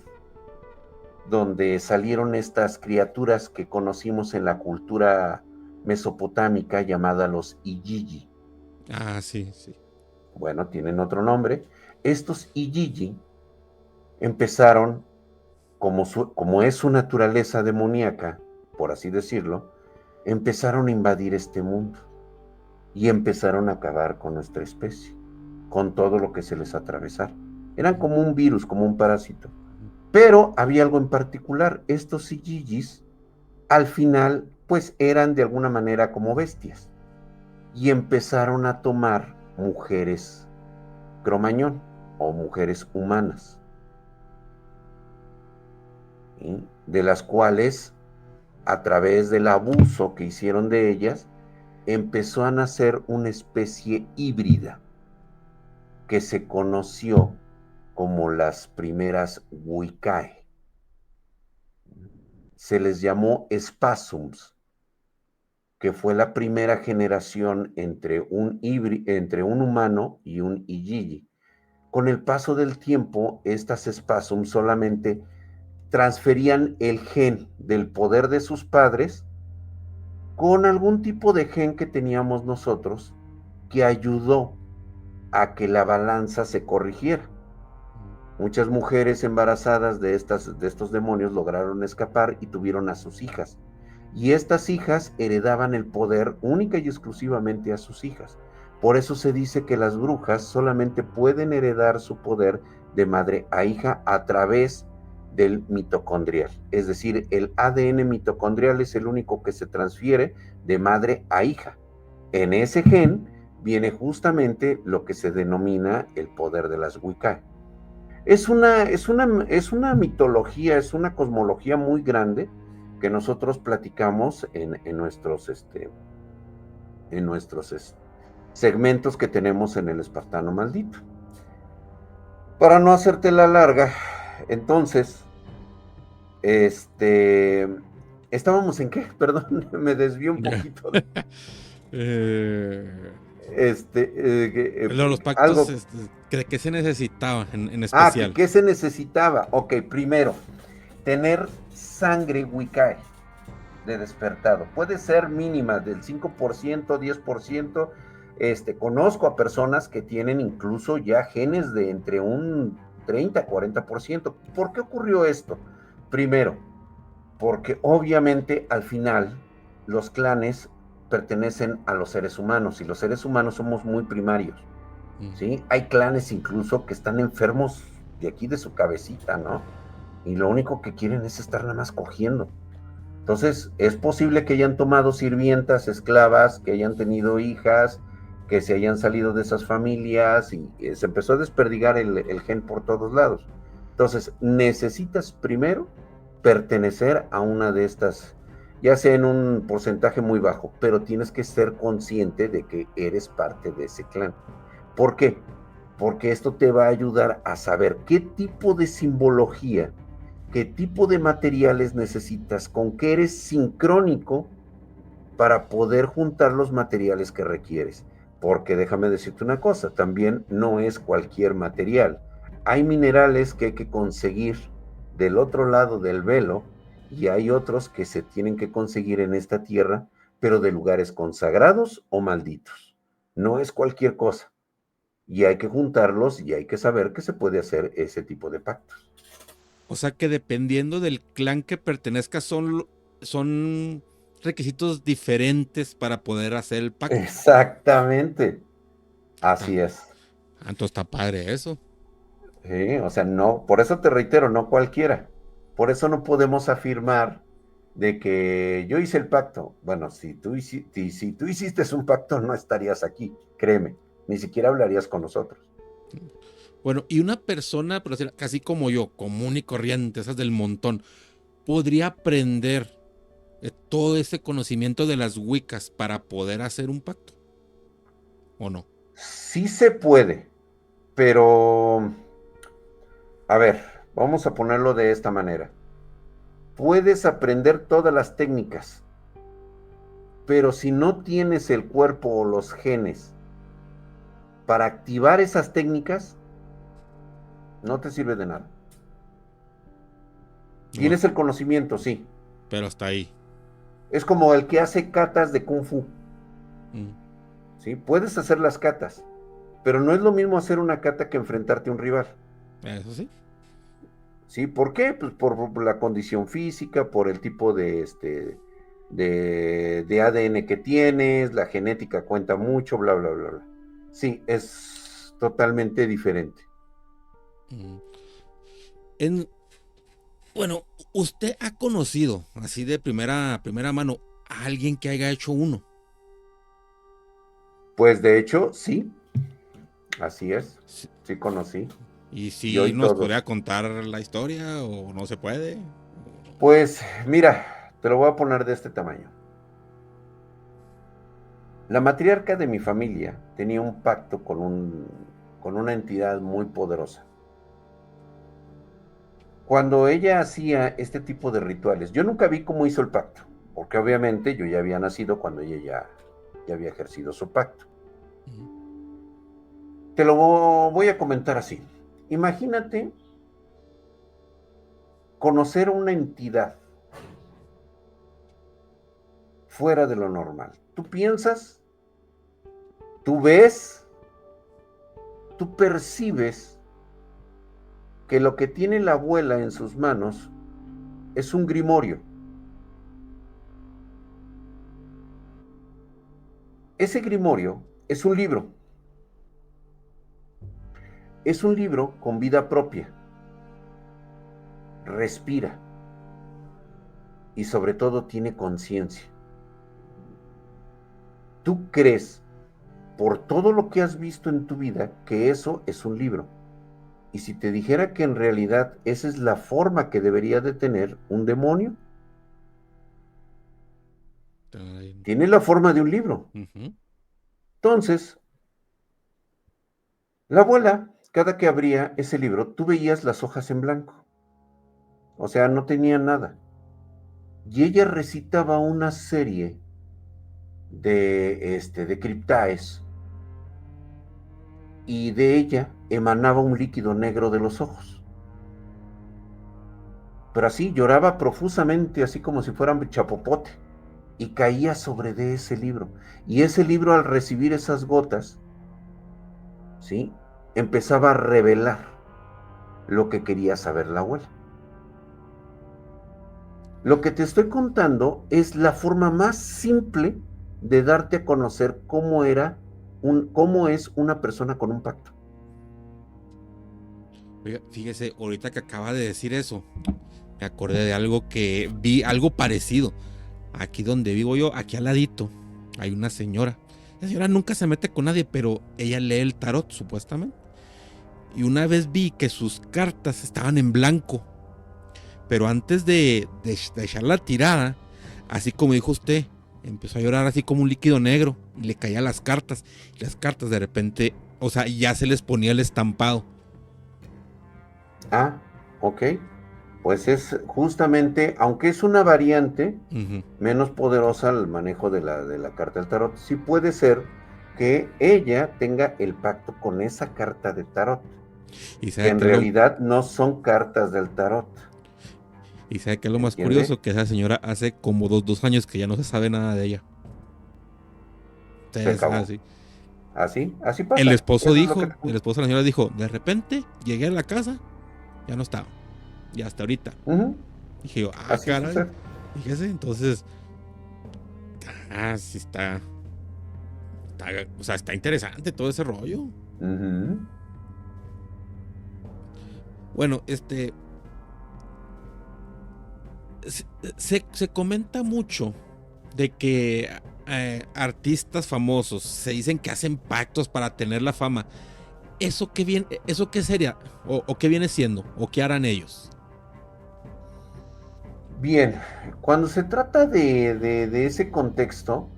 donde salieron estas criaturas que conocimos en la cultura mesopotámica llamada los Igigi. Ah, sí, sí. Bueno, tienen otro nombre. Estos Igigi empezaron, como es su naturaleza demoníaca, por así decirlo, empezaron a invadir este mundo y empezaron a acabar con nuestra especie, con todo lo que se les atravesara. Eran como un virus, como un parásito. Pero había algo en particular: estos Igigis al final pues eran de alguna manera como bestias y empezaron a tomar mujeres Cro-Magnon o mujeres humanas, ¿sí? De las cuales, a través del abuso que hicieron de ellas, empezó a nacer una especie híbrida que se conoció como las primeras Wiccae. Se les llamó Spasums, que fue la primera generación entre un humano y un Igigi. Con el paso del tiempo, estas Spasums solamente transferían el gen del poder de sus padres con algún tipo de gen que teníamos nosotros, que ayudó a que la balanza se corrigiera. Muchas mujeres embarazadas de estos demonios lograron escapar y tuvieron a sus hijas. Y estas hijas heredaban el poder única y exclusivamente a sus hijas. Por eso se dice que las brujas solamente pueden heredar su poder de madre a hija a través del mitocondrial. Es decir, el ADN mitocondrial es el único que se transfiere de madre a hija. En ese gen viene justamente lo que se denomina el poder de las Wiccae. Es una mitología, es una cosmología muy grande que nosotros platicamos en nuestros segmentos que tenemos en el Espartano Maldito. Para no hacerte la larga, entonces, ¿estábamos en qué? Perdón, me desvié un poquito. Los pactos, algo. ¿qué se necesitaba en especial? ¿Qué se necesitaba? Ok, primero, tener sangre Wiccae de despertado. Puede ser mínima, del 5%, 10%. Conozco a personas que tienen incluso ya genes de entre un 30, 40%. ¿Por qué ocurrió esto? Primero, porque obviamente al final los clanes pertenecen a los seres humanos y los seres humanos somos muy primarios, ¿sí? Hay clanes incluso que están enfermos de aquí de su cabecita, ¿no? Y lo único que quieren es estar nada más cogiendo. Entonces, es posible que hayan tomado sirvientas, esclavas, que hayan tenido hijas, que se hayan salido de esas familias y se empezó a desperdigar el gen por todos lados. Entonces, necesitas primero pertenecer a una de estas, ya sea en un porcentaje muy bajo, pero tienes que ser consciente de que eres parte de ese clan. ¿Por qué? Porque esto te va a ayudar a saber qué tipo de simbología, qué tipo de materiales necesitas, con qué eres sincrónico para poder juntar los materiales que requieres. Porque déjame decirte una cosa, también no es cualquier material. Hay minerales que hay que conseguir del otro lado del velo y hay otros que se tienen que conseguir en esta tierra, pero de lugares consagrados o malditos. No es cualquier cosa. Y hay que juntarlos y hay que saber que se puede hacer ese tipo de pactos. O sea que dependiendo del clan que pertenezcas son requisitos diferentes para poder hacer el pacto. Exactamente. Ah, Así es. entonces está padre eso. Sí, o sea, no, por eso te reitero, no cualquiera. Por eso no podemos afirmar de que yo hice el pacto. Bueno, si tú hiciste un pacto, no estarías aquí, créeme, ni siquiera hablarías con nosotros. Bueno, y una persona, pero casi como yo, común y corriente, esas del montón, podría aprender todo ese conocimiento de las Wiccas para poder hacer un pacto, ¿o no? Sí se puede, pero, a ver, vamos a ponerlo de esta manera. Puedes aprender todas las técnicas, pero si no tienes el cuerpo o los genes para activar esas técnicas, no te sirve de nada. No, Tienes el conocimiento, sí. pero hasta ahí. Es como el que hace catas de Kung Fu, Mm, ¿sí? Puedes hacer las catas, pero no es lo mismo hacer una cata que enfrentarte a un rival, eso sí. ¿sí? ¿Por qué? Pues por la condición física, por el tipo de ADN que tienes, la genética cuenta mucho, bla, bla, bla, bla. Sí, es totalmente diferente. Mm. En, bueno, ¿usted ha conocido, así de primera mano, a alguien que haya hecho uno? Pues de hecho, sí, así es. Sí. Sí conocí. ¿Y Yo si y nos podría todos. contar la historia o no se puede? Pues mira, te lo voy a poner de este tamaño. La matriarca de mi familia tenía un pacto con una entidad muy poderosa. Cuando ella hacía este tipo de rituales, yo nunca vi cómo hizo el pacto, porque obviamente yo ya había nacido cuando ella ya había ejercido su pacto. Ujú. Te lo voy a comentar así. Imagínate conocer una entidad fuera de lo normal. Tú piensas, tú ves, tú percibes que lo que tiene la abuela en sus manos es un grimorio. Ese grimorio es un libro. Es un libro con vida propia. Respira y sobre todo tiene conciencia. Tú crees, por todo lo que has visto en tu vida, que eso es un libro. Y si te dijera que en realidad esa es la forma que debería de tener un demonio, tiene la forma de un libro. Ujú. Entonces, la abuela, cada que abría ese libro, tú veías las hojas en blanco. O sea, no tenía nada. Y ella recitaba una serie de criptaes y de ella emanaba un líquido negro de los ojos. Pero así lloraba profusamente, así como si fuera un chapopote, y caía sobre de ese libro. Y ese libro, al recibir esas gotas, ¿sí? Empezaba a revelar lo que quería saber la abuela. Lo que te estoy contando es la forma más simple de darte a conocer cómo es una persona con un pacto. Oiga, fíjese, ahorita que acaba de decir eso, me acordé de algo que vi, algo parecido. Aquí donde vivo yo, aquí al ladito, hay una señora. La señora nunca se mete con nadie, pero ella lee el tarot, supuestamente. Y una vez vi que sus cartas estaban en blanco. Pero antes de echar la tirada, así como dijo usted, empezó a llorar así como un líquido negro. Y le caían las cartas. Y las cartas de repente, o sea, ya se les ponía el estampado. Ah, ok. Pues es justamente, aunque es una variante Ujú. menos poderosa al manejo de la carta del tarot, sí puede ser que ella tenga el pacto con esa carta de tarot, Y que sabe en que lo, realidad no son cartas del tarot. Y sabe que es lo más ¿entiende? curioso, que esa señora hace como 2 años que ya no se sabe nada de ella. Se Entonces, acabó. así. Así El pasa. esposo Eso es lo que dijo, te el gusta. esposo de la señora dijo, de repente llegué a la casa, ya no estaba. Y hasta ahorita. Ujú, Dije yo, así caray. sucede. Fíjese, entonces, sí o sea, está interesante todo ese rollo. Ujú. Bueno, se comenta mucho de que artistas famosos se dicen que hacen pactos para tener la fama. ¿Eso qué sería? ¿O qué viene siendo? ¿O qué harán ellos? Bien, cuando se trata de ese contexto,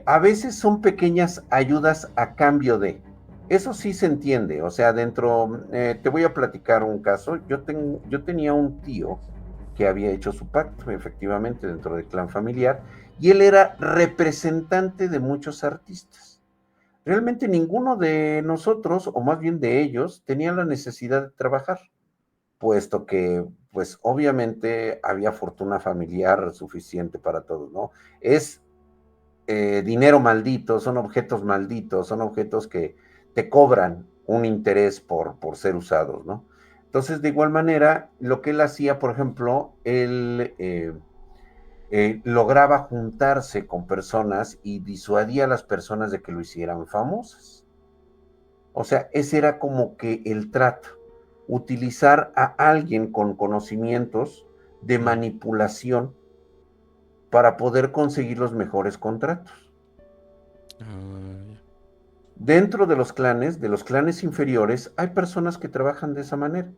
a veces son pequeñas ayudas a cambio de. Eso sí se entiende, o sea, te voy a platicar un caso. Yo tenía un tío que había hecho su pacto, efectivamente, dentro del clan familiar, y él era representante de muchos artistas. Realmente ninguno de nosotros, o más bien de ellos, tenía la necesidad de trabajar, puesto que, pues obviamente había fortuna familiar suficiente para todos, ¿no? Es dinero maldito, son objetos malditos, son objetos que te cobran un interés por ser usados, ¿no? Entonces, de igual manera, lo que él hacía, por ejemplo, él lograba juntarse con personas y disuadía a las personas de que lo hicieran famosas. O sea, ese era como que el trato, utilizar a alguien con conocimientos de Ujú. manipulación para poder conseguir los mejores contratos. Ya. Dentro de los clanes inferiores, hay personas que trabajan de esa manera.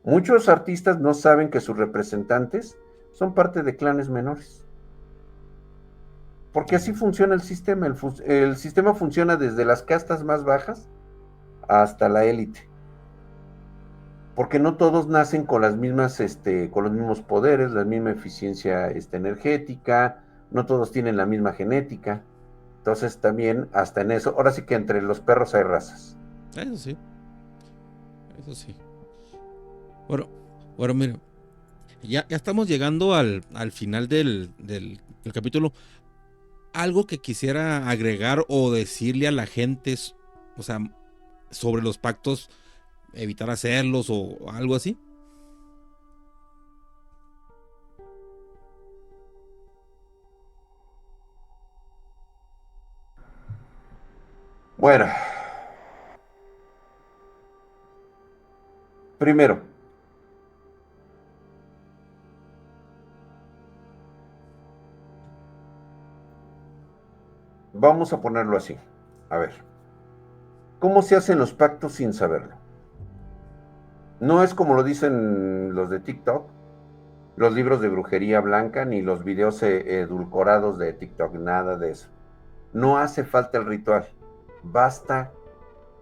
Muchos artistas no saben que sus representantes son parte de clanes menores, porque así Ah, funciona el sistema. El sistema funciona desde las castas más bajas hasta la élite, porque no todos nacen con con los mismos poderes, la misma eficiencia energética, no todos tienen la misma genética. Entonces también hasta en eso, ahora sí que entre los perros hay razas. eso sí, eso sí. Bueno, bueno, mira, ya estamos llegando al final del capítulo. Algo que quisiera agregar o decirle a la gente, o sea, sobre los pactos, evitar hacerlos o algo así. Bueno, primero, vamos a ponerlo así. A ver, ¿cómo se hacen los pactos sin saberlo? No es como lo dicen los de TikTok, los libros de brujería blanca, ni los videos edulcorados de TikTok, nada de eso. No hace falta el ritual, basta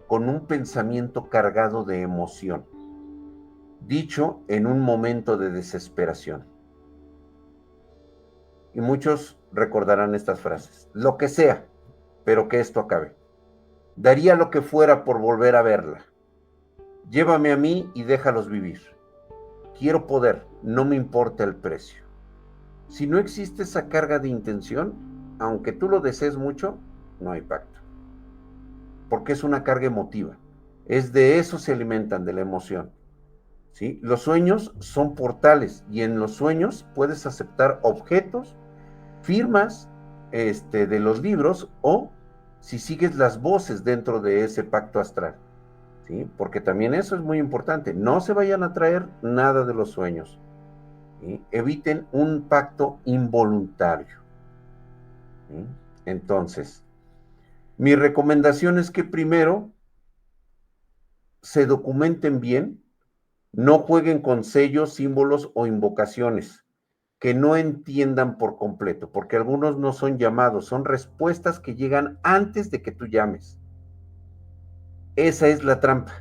con un pensamiento cargado de emoción, dicho en un momento de desesperación. Y muchos recordarán estas frases. Lo que sea, pero que esto acabe. Daría lo que fuera por volver a verla. Llévame a mí y déjalos vivir. Quiero poder, no me importa el precio. Si no existe esa carga de intención, aunque tú lo desees mucho, no hay pacto. Porque es una carga emotiva. Es de eso se alimentan, de la emoción. ¿Sí? Los sueños son portales y en los sueños puedes aceptar objetos, firmas de los libros o si sigues las voces dentro de ese pacto astral. ¿Sí? Porque también eso es muy importante. No se vayan a traer nada de los sueños. ¿Sí? Eviten un pacto involuntario. ¿Sí? Entonces, mi recomendación es que primero se documenten bien, no jueguen con sellos, símbolos o invocaciones que no entiendan por completo, porque algunos no son llamados, son respuestas que llegan antes de que tú llames. Esa es la trampa.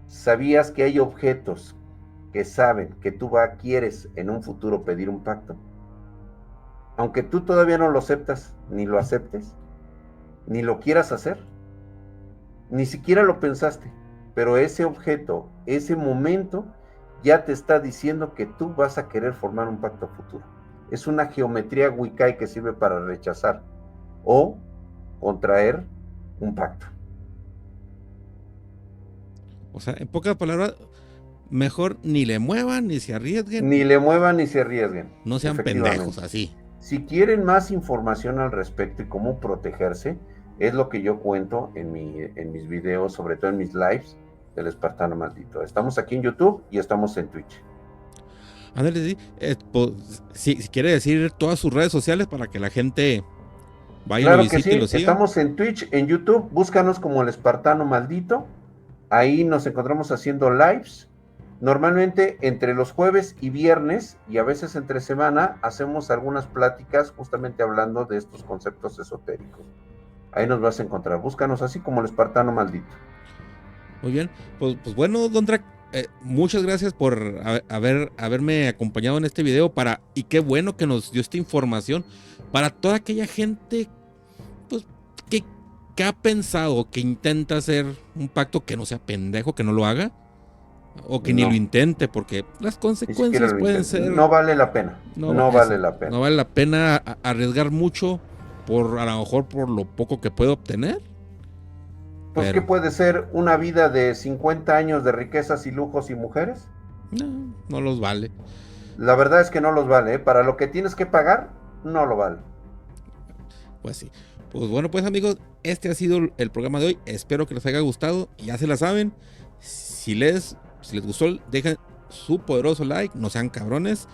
¿Sabías que hay objetos que saben que quieres en un futuro pedir un pacto? Aunque tú todavía no lo aceptas, ni lo aceptes, ni lo quieras hacer, ni siquiera lo pensaste, pero ese objeto, ese momento, ya te está diciendo que tú vas a querer formar un pacto futuro. Es una geometría Wicca que sirve para rechazar o contraer un pacto. O sea, en pocas palabras, mejor ni le muevan, ni se arriesguen, Ni le muevan ni se arriesguen, no sean pendejos, efectivamente. así. Si quieren más información al respecto y cómo protegerse, es lo que yo cuento en mis videos, sobre todo en mis lives del Espartano Maldito. Estamos aquí en YouTube y estamos en Twitch. Ándale, sí. Pues, si quiere decir todas sus redes sociales para que la gente vaya y lo Claro que visite y lo sí, siga. estamos en Twitch, en YouTube, búscanos como el Espartano Maldito. Ahí nos encontramos haciendo lives. Normalmente entre los jueves y viernes y a veces entre semana hacemos algunas pláticas justamente hablando de estos conceptos esotéricos. Ahí nos vas a encontrar. Búscanos así como el Espartano Maldito. Muy bien. Pues bueno, Don Drac, muchas gracias por haberme acompañado en este video y qué bueno que nos dio esta información para toda aquella gente pues, que ha pensado, que intenta hacer un pacto, que no sea pendejo, que no lo haga, o que ni lo No, intente, porque las ni siquiera consecuencias lo pueden intento. ser, No vale la pena. No vale la no pena. vale la pena arriesgar mucho a lo mejor por lo poco que puede obtener. Pues, ¿qué Pero puede ser una vida de 50 años de riquezas y lujos y mujeres? no los vale. La verdad es que no los vale, ¿eh? Para lo que tienes que pagar, no lo vale. Pues sí. Pues bueno, pues amigos, este ha sido el programa de hoy. Espero que les haya gustado. Ya se la saben. Si les gustó, dejen su poderoso like. No sean cabrones.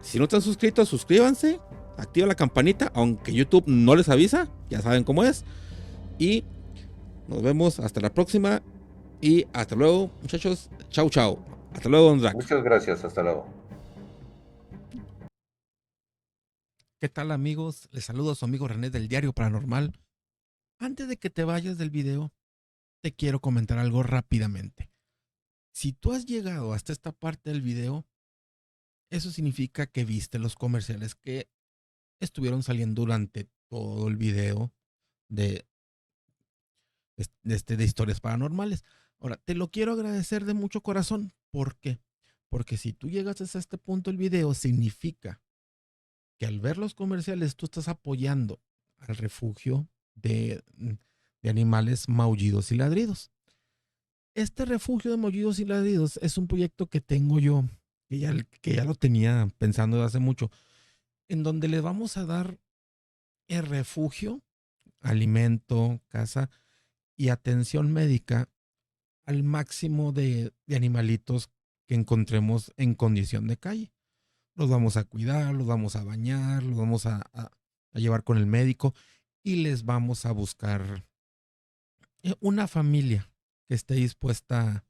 Si no están suscritos, suscríbanse. Activa la campanita, aunque YouTube no les avisa. Ya saben cómo es. Y nos vemos hasta la próxima. Y hasta luego, muchachos. Chau, chau. Hasta luego, Don Drac. Muchas gracias. Hasta luego. ¿Qué tal, amigos? Les saludo a su amigo René del Diario Paranormal. Antes de que te vayas del video, te quiero comentar algo rápidamente. Si tú has llegado hasta esta parte del video, eso significa que viste los comerciales que estuvieron saliendo durante todo el video de, de historias paranormales. Ahora, te lo quiero agradecer de mucho corazón. ¿Por qué? Porque si tú llegas hasta este punto del video, significa que al ver los comerciales tú estás apoyando al refugio de animales maullidos y ladridos. Este refugio de maullidos y ladridos es un proyecto que tengo yo, que ya lo tenía pensando desde hace mucho, en donde le vamos a dar el refugio, alimento, casa y atención médica al máximo de animalitos que encontremos en condición de calle. Los vamos a cuidar, los vamos a bañar, los vamos a llevar con el médico y les vamos a buscar una familia que esté dispuesta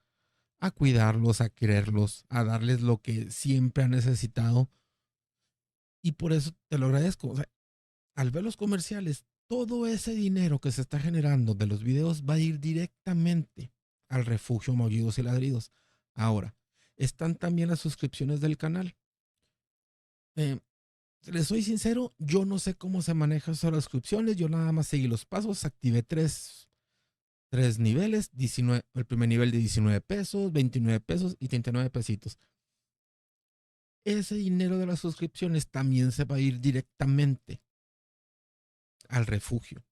a cuidarlos, a quererlos, a darles lo que siempre han necesitado. Y por eso te lo agradezco. O sea, al ver los comerciales, todo ese dinero que se está generando de los videos va a ir directamente al refugio Maullidos y Ladridos. Ahora, están también las suscripciones del canal. Eh, Les soy sincero, yo no sé cómo se manejan esas suscripciones. Yo nada más seguí los pasos, activé tres niveles, 19, el primer nivel de 19 pesos, 29 pesos y 39 pesitos. Ese dinero de las suscripciones también se va a ir directamente al refugio.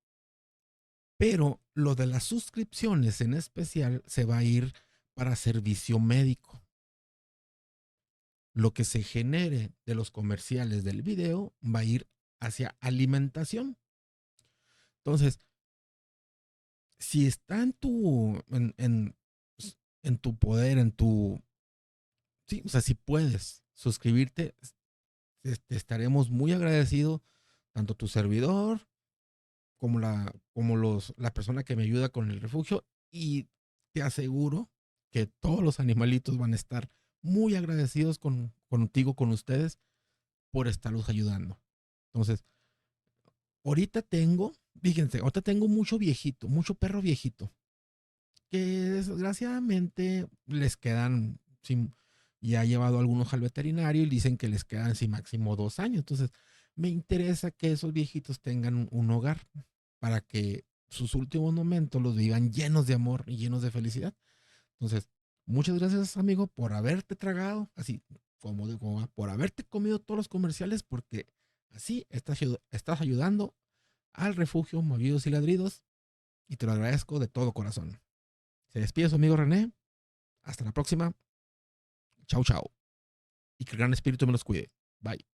Pero lo de las suscripciones en especial se va a ir para servicio médico. Lo que se genere de los comerciales del video va a ir hacia alimentación. Entonces, si está en tu poder, sí, o sea, si puedes suscribirte, te estaremos muy agradecidos, tanto tu servidor como la persona que me ayuda con el refugio, y te aseguro que todos los animalitos van a estar muy agradecidos contigo, con ustedes, por estarlos ayudando. Entonces, ahorita tengo mucho viejito, mucho perro viejito, que desgraciadamente les quedan sin, ya he llevado algunos al veterinario y dicen que les quedan sin máximo 2 años. Entonces, me interesa que esos viejitos tengan un hogar para que sus últimos momentos los vivan llenos de amor y llenos de felicidad. Entonces, Muchas gracias, amigo, por haberte tragado, así como por haberte comido todos los comerciales, porque así estás ayudando al refugio Movidos y Ladridos, y te lo agradezco de todo corazón. Se despide su amigo René. Hasta la próxima. Chau, chau. Y que el gran espíritu me los cuide. Bye.